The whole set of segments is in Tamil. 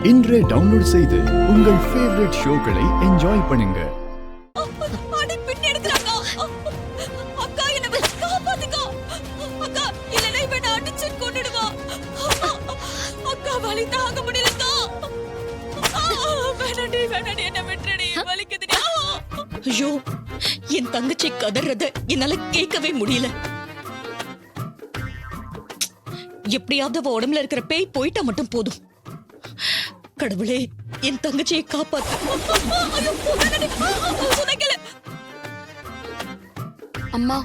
இன்றே டவுன்லோட் செய்து உங்கள் ஃபேவரட் ஷோக்களை என்ஜாய் பண்ணுங்க. அக்கா என்ன காப்பாத்துக்கா அக்கா, இல்லனா இவன் அடிச்சு கொன்னுடுவா. அக்கா வலி தாங்க முடியலக்கா. வேணாடி என்ன விட்டுடி, வலிக்குதுடி. ஐயோ, என் தங்கச்சி கதறத என்னால கேட்கவே முடியல. எப்படியாவது அவ உடம்புல இருக்கிற பேய் போயிட்டா மட்டும் போதும். கடவுளே, என் தங்கச்சியை காப்பாத்து. அம்மா,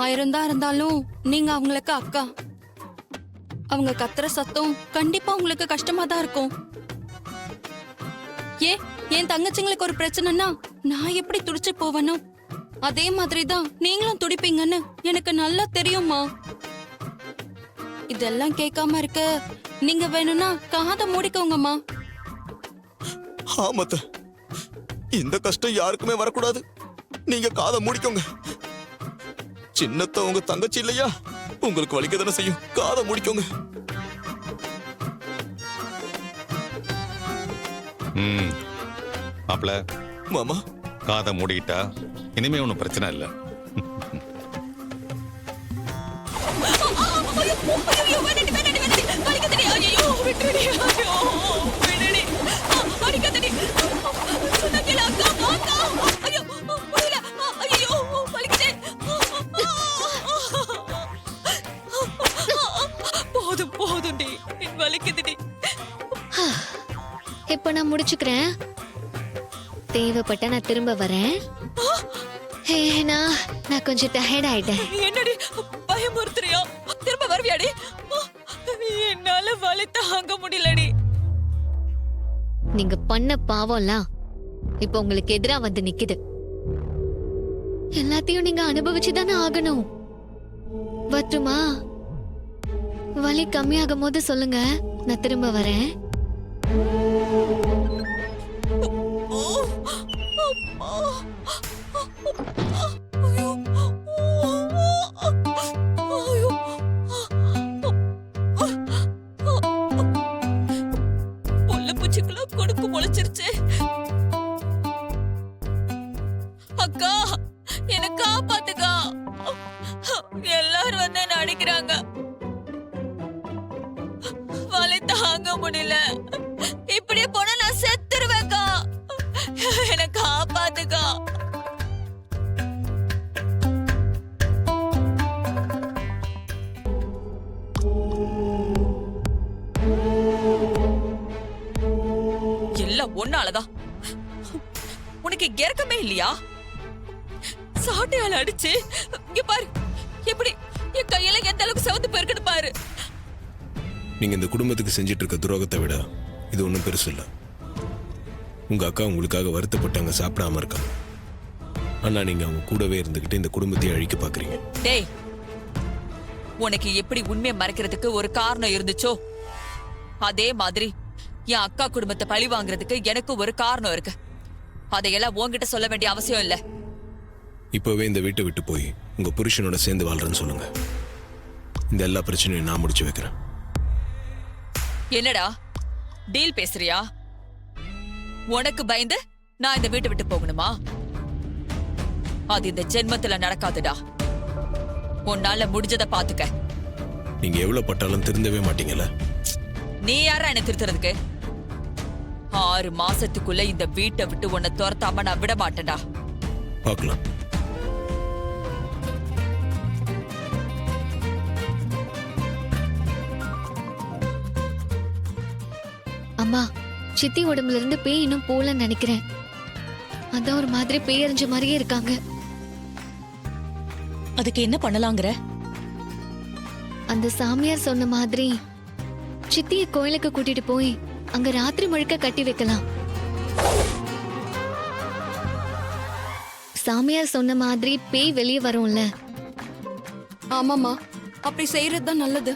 1000 தான் இருந்தாலும் நீங்க அவங்களுக்கு அக்கா. அவங்க கத்துற சத்தம் கண்டிப்பா உங்களுக்கு கஷ்டமா தான் இருக்கும். என் தங்கச்சிங்களுக்கு ஒரு பிரச்சனைனா நான் எப்படி துடிச்சு போவனோ அதே மாதிரிதான் நீங்களும் துடிப்பீங்கன்னு எனக்கு நல்லா தெரியும்மா. இதெல்லாம் கேட்காம இருக்க நீங்க வேணும்னா காதை மூடிக்கோங்கம்மா. ஆமாத்த, இந்த கஷ்டம் யாருக்குமே வரக்கூடாது. நீங்க காதை மூடிக்கோங்க. சின்னத்த உங்க தங்கச்சி இல்லையா, உங்களுக்கு வலிக்க தானே செய்யும். காதை மூடிக்கோங்க. மாப்ள, மாமா, காதை மூடிக்கிட்டா இனிமே ஒன்றும் பிரச்சனை இல்லை. போதும், வலிக்குதுடி. இப்ப நான் முடிச்சுக்கிறேன். தேவைப்பட்ட நான் திரும்ப வரேன். நான் கொஞ்சம் டயர்ட் ஆயிட்டேன். என்னடி பயமுறுத்துறியா? திரும்ப வருவியாடி? என்னால வலி தாங்க முடியலடி. நீங்க பண்ண பாவம்லாம் இப்ப உங்களுக்கு எதிரா வந்து நிக்குது. எல்லாத்தையும் நீங்க அனுபவிச்சுதானே ஆகணும். வட்டுமா, வலி கம்மியாகும் போது சொல்லுங்க, நான் திரும்ப வரேன். கொடுக்கு முளைச்சிருச்சு. அக்கா, என்ன காப்பாத்துக்கா. எல்லாரும் வந்து என்ன அடிக்கிறாங்க. வலி தாங்க முடியல. இப்படியே போனா நான் செத்துருவேக்கா. என்ன காப்பாத்துக்கா. எல்லாம் ஒன்னாலதான். உனக்கு இறக்கமே இல்லையா? சாட்டையால அடிச்சு இங்க பாரு, எப்படி என் கையில எந்த அளவுக்கு செவந்து போயிருக்குன்னு பாரு. நீங்க இந்த குடும்பத்துக்கு செஞ்சிட்டு இருக்க துரோகத்தை விட இது ஒண்ணும் பெருசு இல்ல. உங்க அக்கா உங்களுக்காக வருத்தப்பட்டாங்க, சாப்பிடாம இருக்காங்க. ஆனா நீங்க அவங்க கூடவே இருந்துகிட்டு இந்த குடும்பத்தையே அழிக்க பாக்குறீங்க. டேய், உனக்கு எப்படி உண்மையை மறைக்கிறதுக்கு ஒரு காரணம் இருந்துச்சோ அதே மாதிரி என் அக்கா குடும்பத்தை பழி வாங்குறதுக்கு எனக்கு ஒரு காரணம் இருக்கு. அதையெல்லாம் உன்கிட்ட சொல்ல வேண்டிய அவசியம் இல்ல. இப்பவே இந்த வீட்டை விட்டு போய் உங்க புருஷனோட சேர்ந்து வாழ்றேன்னு சொல்லுங்க. இந்த எல்லா பிரச்சனையும் நான் முடிச்சு வைக்கிறேன். என்னடா டீல் பேசுறியா? உனக்கு பயந்து நான் இந்த வீட்டை விட்டு போகணுமா? அது இந்த ஜென்மத்துல நடக்காதுடா. உன்னால முடிஞ்சதை பாத்துக்க. நீங்க எவ்வளவு பட்டாலும் திருந்தவே மாட்டீங்கல்ல. நீ யாரா என்ன திருத்துறதுக்கு? 6 மாசத்துக்குள்ள இந்த வீட்டை விட்டு உன்னை துரத்தாம நான் விட மாட்டேன்டா. பார்க்கலாம். அம்மா, சித்தி உடம்புல இருந்து பேய் இன்னும் போலன்னு நினைக்கிறேன். அதான் ஒரு மாதிரி பேய் அறிஞ்ச மாதிரியே இருக்காங்க. அதுக்கு என்ன பண்ணலாங்கிற? அந்த சாமியார் சொன்ன மாதிரி சித்திய கோயிலுக்கு கூட்டிட்டு போய் அங்க ராத்திரி முழுக்க கட்டி வைக்கலாம். சாமியார் சொன்ன மாதிரி பேய் வெளியே வரும்ல. ஆமாமா, அப்படி செய்யறதுதான் நல்லது.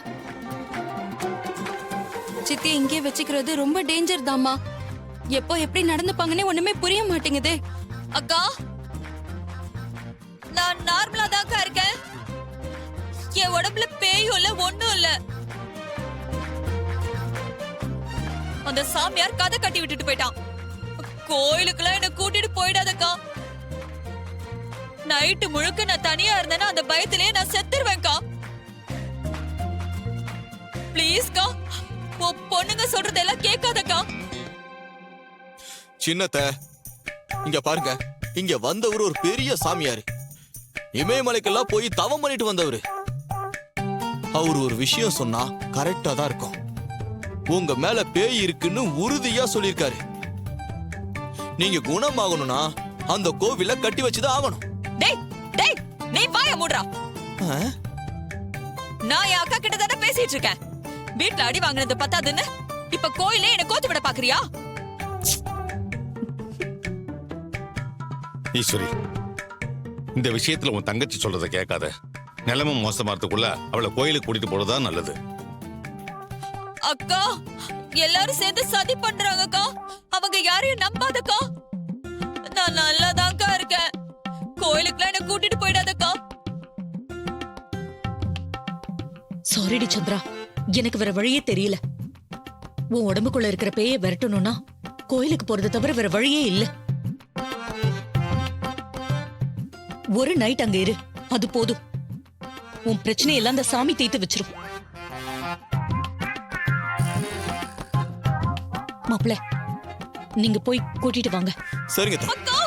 சித்தி இங்கே வச்சுக்கிறது ரொம்ப டேஞ்சர் தாமா. எப்போ எப்படி நடந்துப்பாங்கன்னே ஒண்ணுமே புரிய மாட்டேங்குதே. அக்கா, நான் நார்மலா தான்க்கா இருக்கேன். என் உடம்புல பேயும் இல்ல, ஒண்ணும் இல்ல. அந்த சாமியார் கதை கட்டி விட்டுட்டு போயிட்டான். கோயிலுக்குலாம் என்ன கூட்டிட்டு போயிடாதக்கா. நைட்டு முழுக்க நான் தனியா இருந்தேன்னா அந்த பயத்திலேயே நான் செத்துருவேன்க்கா. ப்ளீஸ்க்கா, பொண்ணுங்க சொல்றதெல்லாம் கேட்காதக்கா. சின்னத்த இங்க பாருங்க, இங்க வந்தவர் ஒரு பெரிய சாமியாரு. இமயமலைக்கெல்லாம் போய் தவம் பண்ணிட்டு வந்தவரு. அவர் ஒரு விஷயம் சொன்னா கரெக்டா தான் இருக்கும். உங்க மேல பேய் இருக்குன்னு உறுதியா சொல்லிருக்காரு. நீங்க குணமாகணும்னா அந்த கோவில கட்டி வச்சுதான் ஆகணும். டேய் டேய், நீ வாய மூடுறா. ஆ? நான் என் அக்கா கிட்ட தானே பேசிட்டு இருக்கேன். வீட்ல அடி வாங்கினது பத்தாதுன்னு இப்ப கோயிலே என்ன கோத்து விட பாக்குறியா? ஈஸ்வரி, இந்த விஷயத்துல உன் தங்கச்சி சொல்றதை கேட்காத. நிலைமை மோசமாறதுக்குள்ள அவளை கோயிலுக்கு கூட்டிட்டு போறதுதான் நல்லது. அக்கா, எல்லாரும் சேர்ந்து சதி பண்றாங்கக்கா. அவங்க யாரையும் நம்பாதக்கா. நான் நல்லாதான்க்கா இருக்கேன். கோயிலுக்குலாம் என்ன கூட்டிட்டு போயிடாதக்கா. சாரிடி சந்திரா, எனக்கு வேற வழியே தெரியல. உன் உடம்புக்குள்ள இருக்கிற பேயை விரட்டணும்னா கோயிலுக்கு போறது தவிர வேற வழியே இல்ல. ஒரு நைட் அங்க இரு, அது போதும். உன் பிரச்சனையெல்லாம் அந்த சாமி தீர்த்து வச்சிரும். மாப்பிள்ள, நீங்க போய் கூட்டிட்டு வாங்க. சரிங்க அத்தை. அக்கா,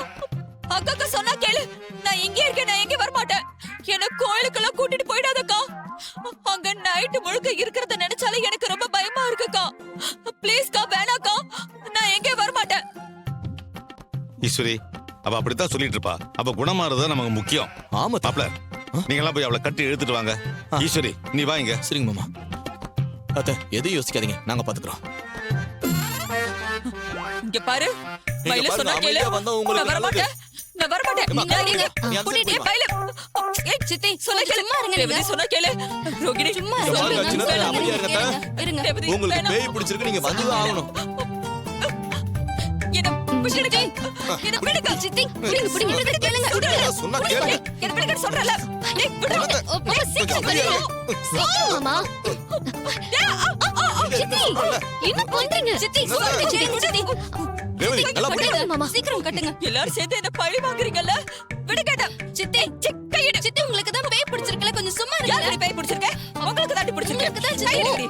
அக்கா சொன்னா கேளு. நான் இங்கே இருக்கேன், நான் எங்க வர மாட்டேன். என்ன கோயிலுக்கெல்லாம் கூட்டிட்டு போயிடாதக்கா. அங்க நைட்டு முழுக்க இருக்கிறத நினைச்சாலே எனக்கு ரொம்ப பயமா இருக்குக்கா. ப்ளீஸ்க்கா, வேணாக்கா, நான் எங்கே வர மாட்டேன். ஈஸ்வரி, அவ அப்படித்தான் சொல்லிட்டு இருப்பா. அவ குணமாறதுதான் நமக்கு முக்கியம். ஆமா அத்தை. மாப்ள, நீங்க எல்லாம் போய் அவளை கட்டி இழுத்துட்டு வாங்க. ஈஸ்வரி, நீ வா இங்க. சரிங்க மாமா. அத்தை, எதையும் யோசிக்காதீங்க, நாங்க பாத்துக்கிறோம். இங்க பாரு, நீங்க பையில பாருங்க, சொன்னா கேளு. அமைதியா வந்தா உங்களுக்கு நான் வர நல்லது. மாட்டேன், நான் வர மாட்டேன். ஏம்மா, நான் இங்க நீ அந்த கூட்டிட்டு சைடு போய் பையில. ஏய் சித்தி, சொன்னா கேளு. சும்மா இருங்க ரேவதி, நீங்க. சொன்னா கேளு. ரோகிணி, சும்மா இங்க சொன்னா பாருங்க, கேளு. சின்னதா வேணாம். அமைதியா இருங்க அத்தை. இருங்க. ரேவதி, உங்களுக்கு வேணாம். பேய் பிடிச்சிருக்கு, நீங்க வந்துதான் ஆகணும். என்ன பிடிச்சிடுங்க. என்ன பிடிங்க. சித்தி, பிடிங்க, பிடிங்க. கேளுங்க, விடுங்க. சொன்னா கேளுங்க. என்ன பிடிங்க சொல்றல. டேய், விடு. மாமா, சீக்கிரம் அமைதியா பண்ணுங்க. இருங்க. சீக்கிரம் மாமா. சித்தி, என்ன பண்றீங்க? சித்தி, சொல்லுங்க, கேளுங்க, சித்தி. ரேவதி, நல்லா கட்டுங்க, புரியுது. மாமா. சீக்கிரம் கட்டுங்க. எல்லாரும் சேர்ந்து என்ன பழி வாங்குறீங்கல்ல. விடுங்க. சித்தி, கையிடு. சித்தி, உங்களுக்கு தான் பேய் பிடிச்சிருக்கல, கொஞ்சம் சும்மா இருங்க. யாருக்கு பேய் பிடிச்சிருக்க? உங்களுக்கு தான் பிடிச்சிருக்கு. உங்களுக்கு தான் சித்தி. கையெடுடி.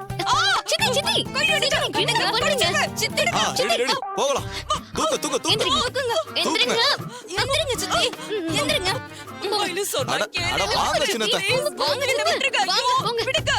சித்தி, சித்தி. சீக்கிரம் கட்டுங்க, பண்ணுங்க. சித்தி, ஆ, ரெடி, ரெடி. போகலாம். தூக்கு, தூக்கு, தூக்கு. தூக்குங்க. எந்திரிங்க. எந்திரிங்க, சித்தி. எந்திரிங்க. பையில சொன்னா அட, கேளு. அட, வாங்க சின்னத்தை. Please, வாங்க, என்ன விட்டுருங்க. வாங்க, ஐயோ, வாங்க. விடுங்க.